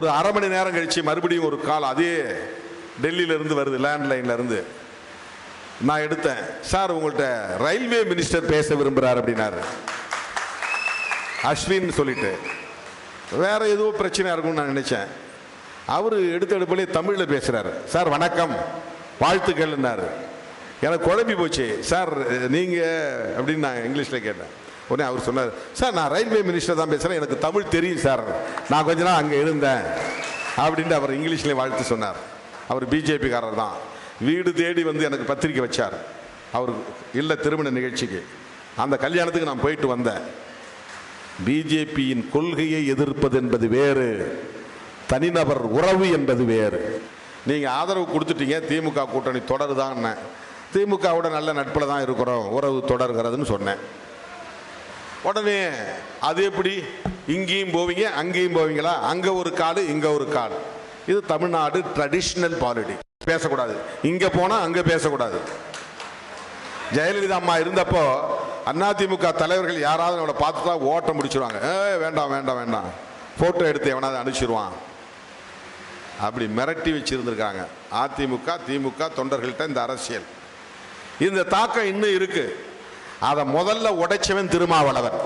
ஒரு அரை மணி நேரம் கழிச்சு மறுபடியும் ஒரு கால் அதே டெல்லியில இருந்து வருது, லேண்ட்லைன்ல இருந்து. நான் எடுத்தேன். சார் உங்கள்கிட்ட ரயில்வே மினிஸ்டர் பேச விரும்புறாரு அப்படின்னாரு. அஸ்வின் சொல்லிட்டு வேற ஏதோ பிரச்சனையா இருக்கும்னு நான் நினைச்சேன். அவரு எடுத்த எடுப்பிலே தமிழ்ல பேசுறாரு. சார் வணக்கம், வாழ்த்துக்கள்னாரு. எனக்கு குழம்பி போச்சு. சார் நீங்க அப்படின்னு நான் இங்கிலீஷ்ல கேட்டேன். உடனே அவர் சொன்னார், சார் நான் ரயில்வே மினிஸ்டர் தான் பேசுறேன், எனக்கு தமிழ் தெரியும் சார், நான் கொஞ்ச நாள் அங்கே இருந்தேன் அப்படின்ட்டு அவர் இங்கிலீஷ்லேயே வாழ்த்து சொன்னார். அவர் பிஜேபிக்காரர் தான். வீடு தேடி வந்து எனக்கு பத்திரிக்கை வச்சார். அவர் இல்லை திருமண நிகழ்ச்சிக்கு. அந்த கல்யாணத்துக்கு நான் போயிட்டு வந்தேன். பிஜேபியின் கொள்கையை எதிர்ப்பது என்பது வேறு, தனிநபர் உறவு என்பது வேறு. நீங்கள் ஆதரவு கொடுத்துட்டீங்க, திமுக கூட்டணி தொடருதான். திமுகவோட நல்ல நட்பில் தான் இருக்கிறோம், உறவு தொடர்கிறதுன்னு சொன்னேன். உடனே அது எப்படி இங்கேயும் போவீங்க அங்கேயும் போவீங்களா, அங்க ஒரு கால் இங்க ஒரு கால். இது தமிழ்நாடு ட்ரெடிஷனல் பாலிடிக்ஸ். பேசக்கூடாது, இங்க போனா அங்க பேசக்கூடாது. ஜெயலலிதா அம்மா இருந்தப்போ அதிமுக தலைவர்கள் யாராவது அவளை பார்த்துட்டா ஓட்ட முடிச்சிருவாங்க. வேண்டாம் வேண்டாம் வேண்டாம், போட்டோ எடுத்து எவனாவது அனுப்பிச்சிருவான் அப்படி மிரட்டி வச்சிருந்திருக்காங்க அதிமுக திமுக தொண்டர்கள்ட்ட. இந்த அரசியல் இந்த தாக்கம் இன்னும் இருக்கு. அதை முதல்ல உடைச்சவன் திருமாவளவன்.